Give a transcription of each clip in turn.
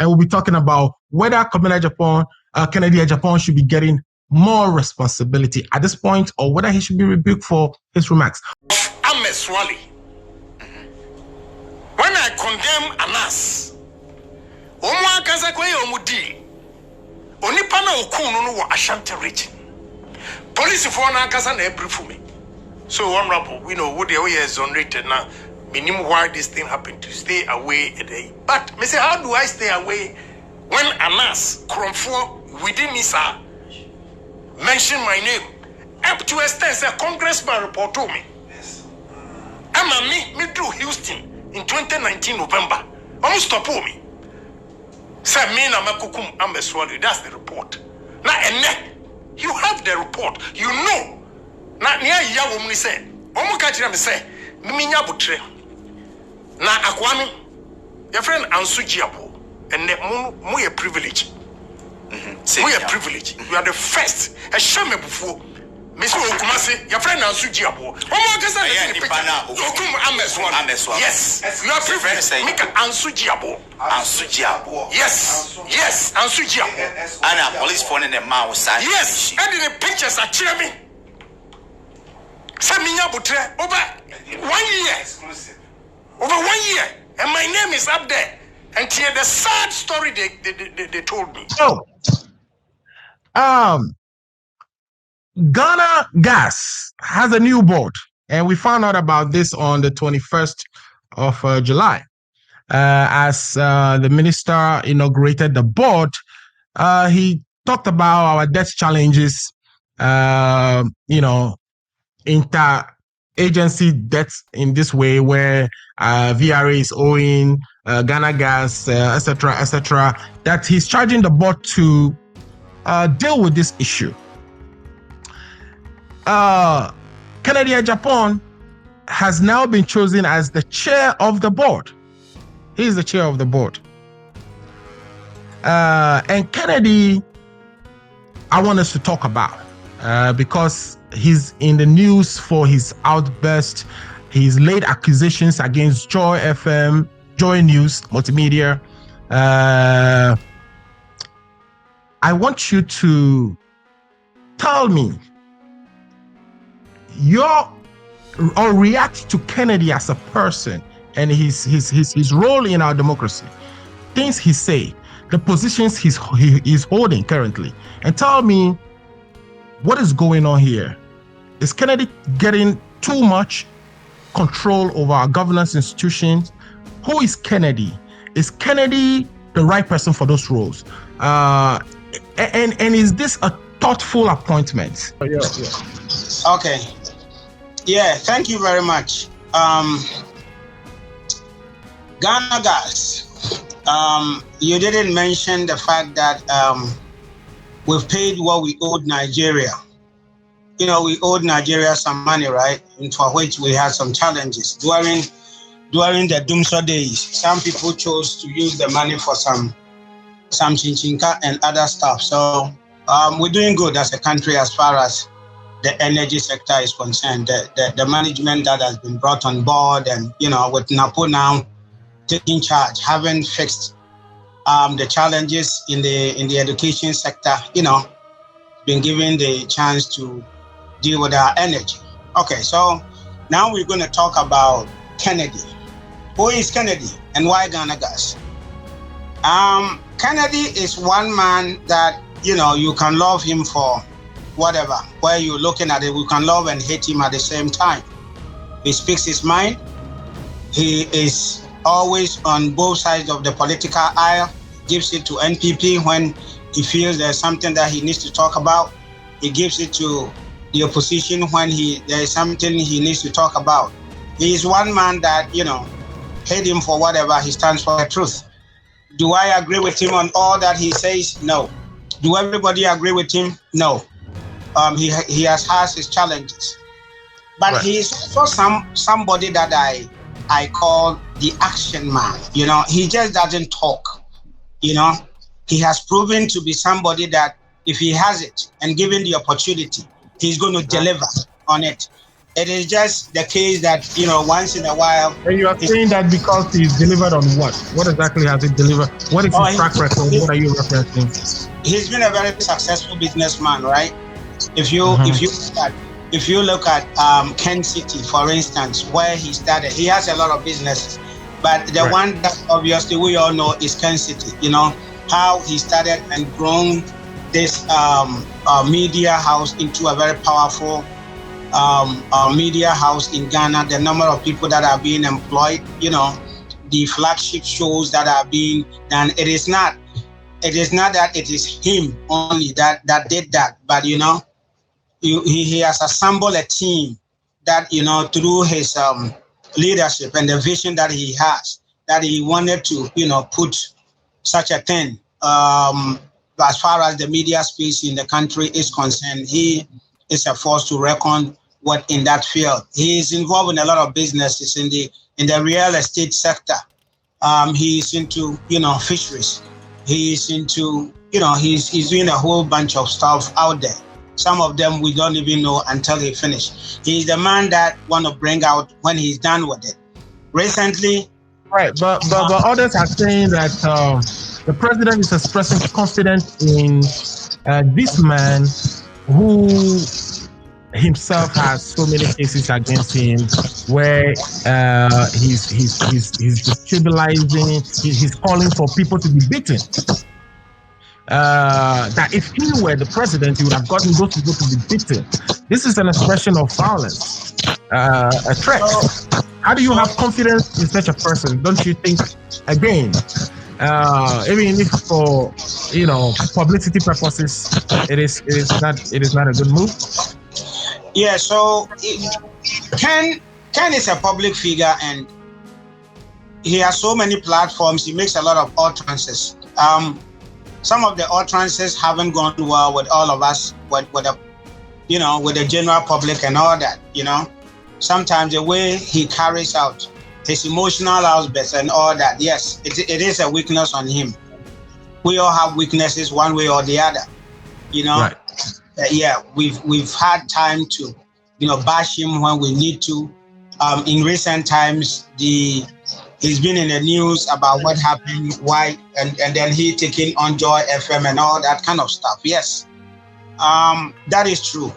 and we'll be talking about whether Kennedy Agyapong should be getting more responsibility at this point, or whether he should be rebuked for his remarks. I'm a swally. When I condemn Anas, Omwa Kazakwe Omudi, Onipana Okunu no Ashanti region. Police for na Kazan every for me. So honorable, we know what the way is exonerated now. Minimum why this thing happened to stay away a day. But me say, how do I stay away when Anas Kromfo within me, sir, mention my name? Up to a stance, a congressman report to me. Yes. I'm a me do Houston in 2019 November. Almost stop me. Say me na makukum I'm a swallow. That's the report. Now and you have the report. You know. Now near ya woman say, Omo catch me say, Minya butre. Na akwami, your friend Agyapong, and mo a privilege. We a privilege. You are the first. A shame before. Miss Okumase, your friend Agyapong. Yes, you are privileged. Make an Agyapong. Yes, yes, Agyapong. And a police phone in the mouse. Yes, and in the pictures are cheering. Saminya Butre over 1 year. Exclusive. Over 1 year, and my name is up there. And hear the sad story they told me. So, Ghana Gas has a new board, and we found out about this on the 21st of July. As the minister inaugurated the board, he talked about our debt challenges, inter-agency debts in this way where VRA is owing Ghana Gas, etc., that he's charging the board to deal with this issue. Kennedy Agyapong has now been chosen as the chair of the board. He's the chair of the board. And Kennedy, I want us to talk about because he's in the news for his outburst, his late accusations against Joy FM, Joy News, Multimedia. I want you to tell me or react to Kennedy as a person and his role in our democracy, things he say, the positions he's holding currently, and tell me what is going on here. Is Kennedy getting too much control over our governance institutions? Who is Kennedy? Is Kennedy the right person for those roles? And is this a thoughtful appointment? Yeah. Okay. Yeah, thank you very much. Ghana Gas, you didn't mention the fact that we've paid what we owed Nigeria. We owed Nigeria some money, right? And for which we had some challenges. During the Doomsday days, some people chose to use the money for some chinchinka and other stuff. So we're doing good as a country as far as the energy sector is concerned. The management that has been brought on board and, with Napo now taking charge, having fixed the challenges in the education sector, been given the chance to deal with our energy. Okay, so now we're going to talk about Kennedy. Who is Kennedy and why Ghana Gas? Kennedy is one man that, you can love him for whatever, where you're looking at it, we can love and hate him at the same time. He speaks his mind. He is always on both sides of the political aisle, gives it to NPP when he feels there's something that he needs to talk about. He gives it to the opposition when there is something he needs to talk about. He is one man that, hate him for whatever, he stands for the truth. Do I agree with him on all that he says? No. Do everybody agree with him? No. He has his challenges. But right. He is also somebody that I call the action man. He just doesn't talk. He has proven to be somebody that if he has it and given the opportunity, he's going to deliver on it. It is just the case that, once in a while. And you are saying that because he's delivered on what? What exactly has he delivered? What is his track record? What are you referencing? He's been a very successful businessman, right? If you look at Kent City, for instance, where he started, he has a lot of businesses. But the one that obviously we all know is Kent City. How he started and grown this media house into a very powerful media house in Ghana. The number of people that are being employed, the flagship shows that are being done. It is not that it is him only that did that, but he has assembled a team that through his leadership and the vision that he has, that he wanted to put such a thing. As far as the media space in the country is concerned, he is a force to reckon with in that field. He is involved in a lot of businesses in the real estate sector. He is into fisheries. He is into he's doing a whole bunch of stuff out there. Some of them we don't even know until he finished. He's the man that want to bring out when he's done with it. Recently, right, but others are saying that the president is expressing confidence in this man who himself has so many cases against him, where he's destabilizing, he's calling for people to be beaten. That if he were the president, he would have gotten those people to be beaten. This is an expression of violence, a threat. How do you have confidence in such a person? Don't you think, again, even if for publicity purposes, it is not a good move? Yeah. So Ken is a public figure, and he has so many platforms. He makes a lot of utterances. Some of the utterances haven't gone well with all of us, with the general public and all that. Sometimes the way he carries out his emotional outbursts and all that, yes, it is a weakness on him. We all have weaknesses one way or the other. Right. Yeah, we've had time to bash him when we need to. In recent times, he's been in the news about what happened, why, and then he taking on Joy FM and all that kind of stuff. Yes, that is true.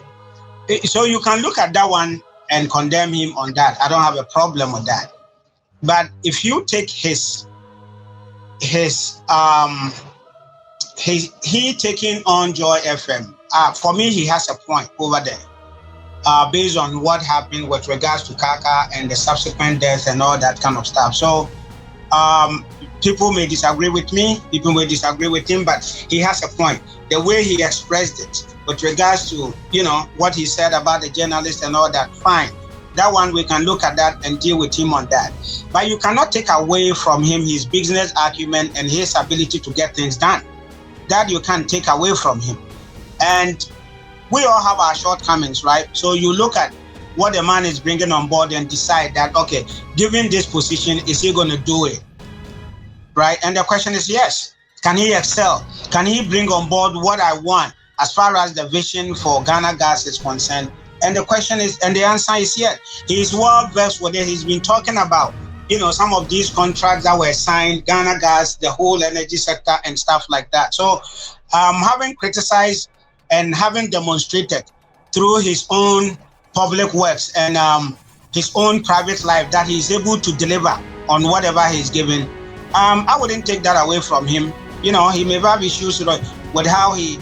So you can look at that one and condemn him on that. I don't have a problem with that. But if you take he taking on Joy FM, for me, he has a point over there. Based on what happened with regards to Kaka and the subsequent death and all that kind of stuff. So people may disagree with me, people may disagree with him, but he has a point. The way he expressed it with regards to, what he said about the journalist and all that, fine. That one, we can look at that and deal with him on that. But you cannot take away from him his business acumen and his ability to get things done. That you can't take away from him. And we all have our shortcomings, right? So you look at what the man is bringing on board and decide that, okay, given this position, is he going to do it? Right? And the question is, yes. Can he excel? Can he bring on board what I want as far as the vision for Ghana Gas is concerned? And the question is, and the answer is yes. He's well versed with it. He's been talking about, some of these contracts that were signed, Ghana Gas, the whole energy sector and stuff like that. So having criticized and having demonstrated through his own public works and his own private life that he's able to deliver on whatever he's given, I wouldn't take that away from him. He may have issues with how he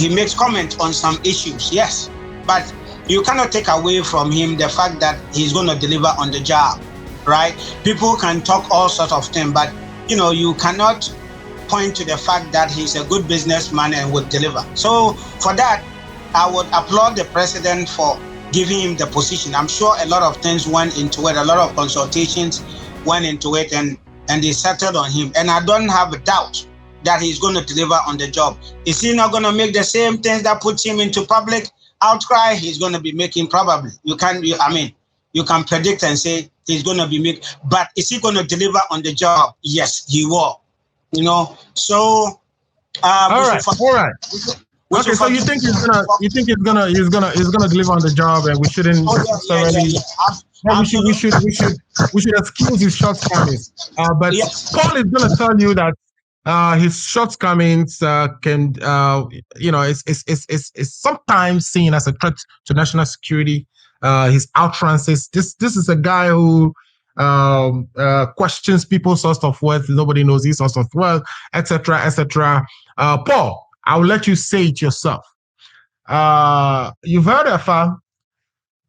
makes comments on some issues, yes, but you cannot take away from him the fact that he's going to deliver on the job, right? People can talk all sorts of things, but you cannot point to the fact that he's a good businessman and would deliver. So for that, I would applaud the president for giving him the position. I'm sure a lot of things went into it, a lot of consultations went into it, and they settled on him. And I don't have a doubt that he's going to deliver on the job. Is he not going to make the same things that puts him into public outcry? He's going to be making probably. You can predict and say he's going to be making, but is he going to deliver on the job? Yes, he will. So, all right. Okay, so you think he's gonna deliver on the job, and we shouldn't necessarily. Well, we should excuse his shortcomings. But Paul is gonna tell you that his shortcomings can is sometimes seen as a threat to national security. His utterances. This is a guy who questions people's source of wealth. Nobody knows his source of wealth, etc., etc. Paul, I'll let you say it yourself. You've heard of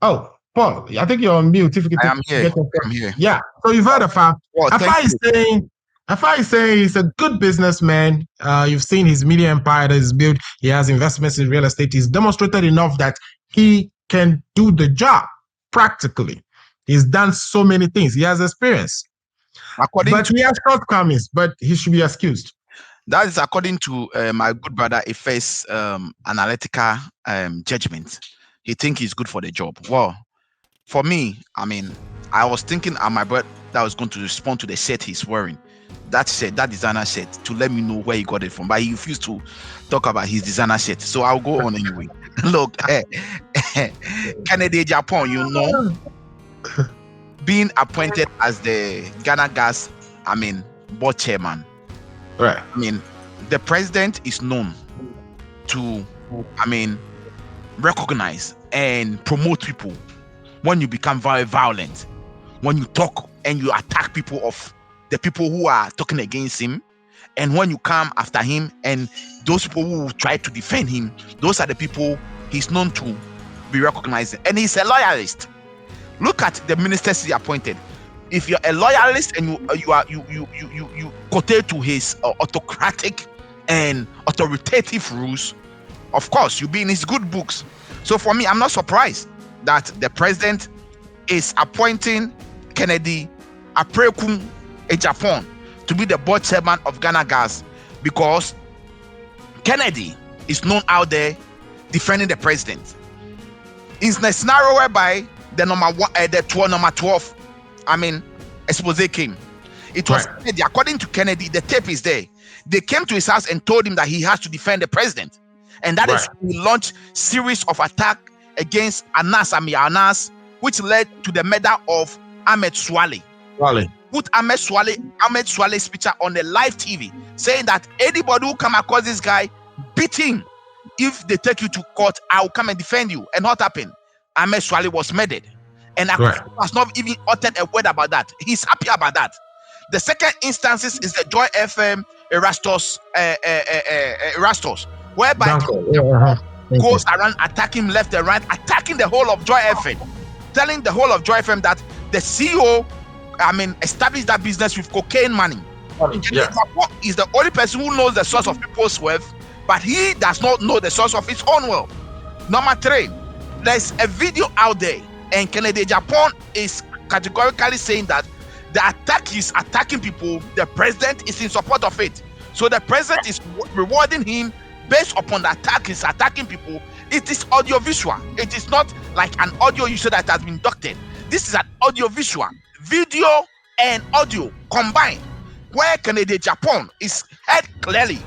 oh, Paul, I think you're on mute. If you I am here. I'm here. Yeah. So you've heard of Afa is saying he's a good businessman. You've seen his media empire that he's built. He has investments in real estate. He's demonstrated enough that he can do the job practically. He's done so many things. He has experience. But he has shortcomings, but he should be excused. That is according to my good brother Ife's analytical judgment. He thinks he's good for the job. Well, for me, I mean, I was thinking my brother that was going to respond to the shirt he's wearing. That shirt, that designer shirt, to let me know where he got it from. But he refused to talk about his designer shirt. So I'll go on anyway. Look, Kennedy Agyapong, you know, being appointed as the Ghana Gas, board chairman. Right. I mean, the president is known to, recognize and promote people when you become very violent, when you talk and you attack people of the people who are talking against him, and when you come after him and those people who try to defend him, those are the people he's known to be recognizing. And he's a loyalist. Look at the ministers he appointed. If you're a loyalist and you cotate to his autocratic and authoritative rules, of course you'll be in his good books. So for me, I'm not surprised that the president is appointing Kennedy Agyapong to be the board chairman of Ghana Gas, because Kennedy is known out there defending the president. In a scenario whereby the number 12 expose came. It was right. According to Kennedy, the tape is there. They came to his house and told him that he has to defend the president. And that is when he launched series of attack against Anas, which led to the murder of Ahmed Swale. Put Ahmed Swale's picture on the live TV, saying that anybody who come across this guy, beat him. If they take you to court, I will come and defend you. And what happened? Ahmed Swale was murdered. And has not even uttered a word about that. He's happy about that. The second instances is the Joy FM Erastus, whereby goes around attacking left and right, attacking the whole of Joy FM, telling the whole of Joy FM that the CEO, established that business with cocaine money. Is the only person who knows the source of people's wealth, but he does not know the source of his own wealth. Number 3, there's a video out there, and Kennedy Agyapong is categorically saying that the attack he's attacking people, the president is in support of it. So the president is rewarding him based upon the attack he's attacking people. It is audio-visual. It is not like an audio issue that has been doctored. This is an audio-visual, video and audio combined, where Kennedy Agyapong is heard clearly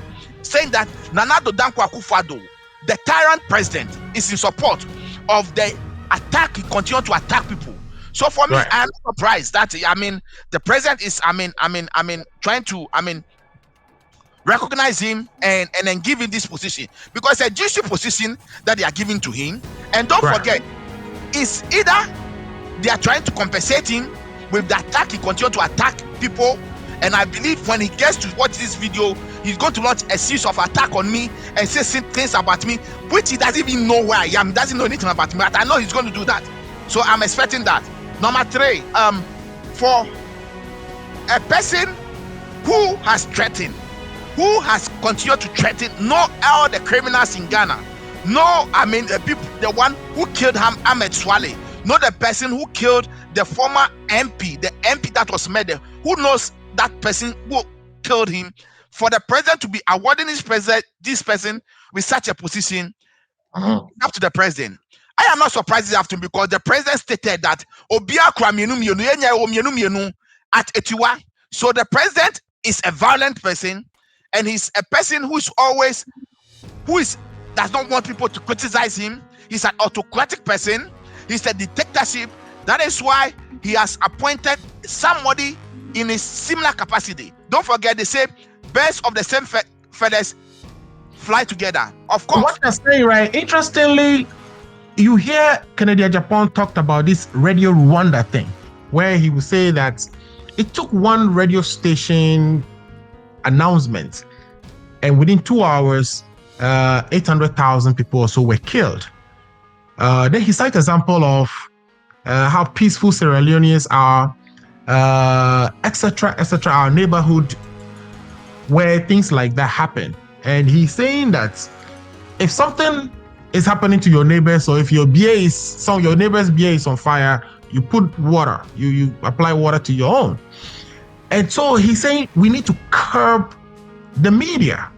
saying that Nana Addo Dankwa Akufo-Addo, the tyrant president, is in support of the attack. He continues to attack people. So for me, I'm surprised that the president is trying to recognize him and then give him this position, because it's a juicy position that they are giving to him. And don't forget, it's either they are trying to compensate him with the attack. He continues to attack people, and I believe when he gets to watch this video, he's going to launch a series of attack on me and say things about me which he doesn't even know where I am. He doesn't know anything about me, but I know he's going to do that. So I'm expecting that. Number 3, for a person who has threatened, who has continued to threaten, not all the criminals in Ghana, the one who killed Ahmed Swale, not the person who killed the former MP, the MP that was murdered, who knows that person who killed him, for the president to be awarding this person with such a position, up to the president. I am not surprised after, because the president stated that at Etiwa. So the president is a violent person, and he's a person who is does not want people to criticize him. He's an autocratic person. He's a dictatorship. That is why he has appointed somebody in a similar capacity. Don't forget, they say birds of the same feathers fly together. Of course. What you're saying, right? Interestingly, you hear Kennedy Agyapong talked about this Radio Rwanda thing, where he would say that it took one radio station announcement, and within 2 hours, 800,000 people or so were killed. Then he cited example of how peaceful Sierra Leoneans are, etc., etc., our neighborhood, where things like that happen. And he's saying that if something is happening to your neighbors, or if your your neighbor's beer is on fire, you put water, you apply water to your own. And so he's saying we need to curb the media.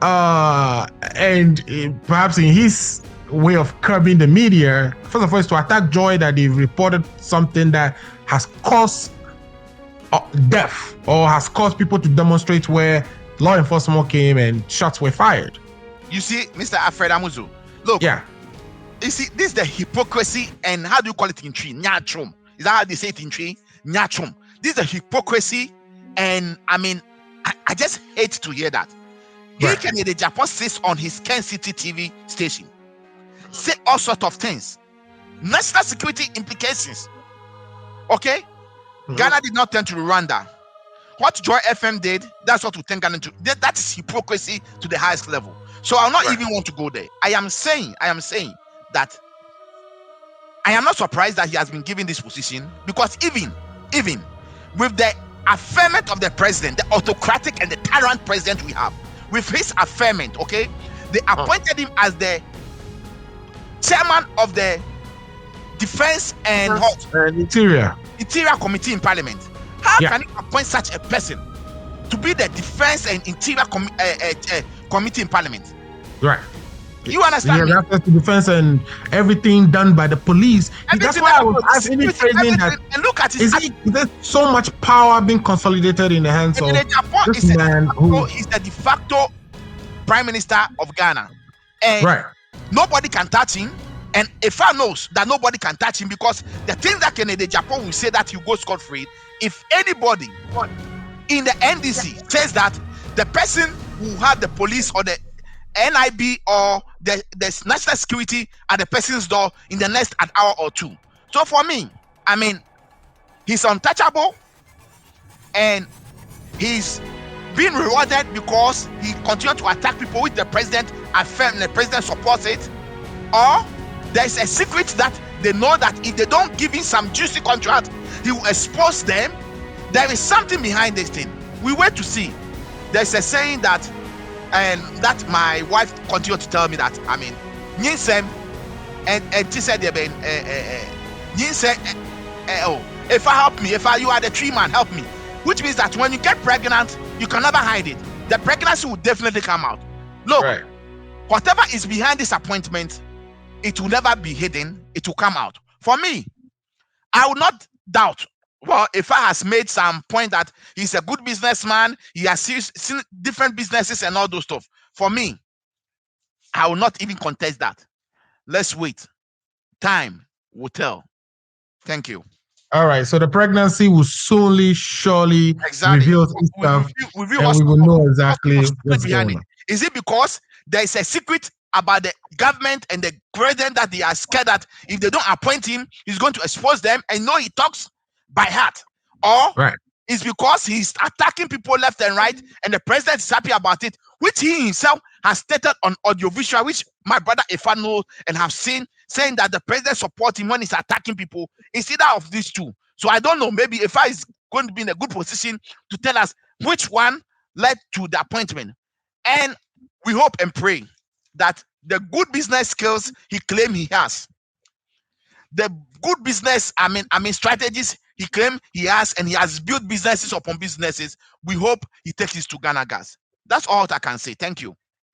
And perhaps in his way of curbing the media, first of all, is to attack Joy that they've reported something that has caused death or has caused people to demonstrate, where law enforcement came and shots were fired. You see, Mr. Alfred Amuzu, look, yeah, you see, this is the hypocrisy, and how do you call it in tree? Nyachum. Is that how they say it in tree? Nyachum. This is the hypocrisy, and I mean, I just hate to hear that. Right. He Kennedy Agyapong sits on his Ken City TV station, say all sorts of things, national security implications. Okay, Ghana did not turn to Rwanda. What Joy FM did, that's what we turn Ghana to. That is hypocrisy to the highest level. So I'll not even want to go there. I am saying that I am not surprised that he has been given this position, because even with the affirmation of the president, the autocratic and the tyrant president we have, with his affirmation, okay, they appointed him as the chairman of the Defense and Interior Committee in Parliament. How can you appoint such a person to be the Defense and Interior Committee in Parliament? Right. You understand? He has access to defense and everything done by the police. That's why I was asking him phrasing that. And look at is there so much power being consolidated in the hands of this man who is the de facto Prime Minister of Ghana, and nobody can touch him. And Ifa knows that nobody can touch him, because the thing that Kennedy Agyapong will say that you go scot-free, if anybody in the NDC says that the person who had the police or the NIB or the national security at the person's door in the next an hour or two. So for me, I mean, he's untouchable, and he's being rewarded because he continued to attack people with the president, affirm the president supports it, or there's a secret that they know that if they don't give him some juicy contract, he will expose them. There is something behind this thing. We wait to see. There's a saying that, and that my wife continued to tell me that, I mean, Nyinsem, and she said, if I help me, you are the tree man, help me. Which means that when you get pregnant, you can never hide it. The pregnancy will definitely come out. Look, whatever is behind this appointment, it will never be hidden. It will come out. For me, I will not doubt. Well, if I has made some point that he's a good businessman, he has seen different businesses and all those stuff. For me, I will not even contest that. Let's wait. Time will tell. Thank you. All right. So the pregnancy will surely reveal itself, and we will know exactly what's going on. Is it because there is a secret about the government and the president that they are scared that if they don't appoint him, he's going to expose them, and know he talks by heart? Or it's because he's attacking people left and right, and the president is happy about it, which he himself has stated on audiovisual, which my brother Ifa knows and have seen, saying that the president supports him when he's attacking people. It's either of these two. So I don't know, maybe Ifa is going to be in a good position to tell us which one led to the appointment. And we hope and pray that the good business skills he claimed he has, the good business, strategies he claimed he has, and he has built businesses upon businesses, we hope he takes this to Ghana Gas. That's all I can say. Thank you.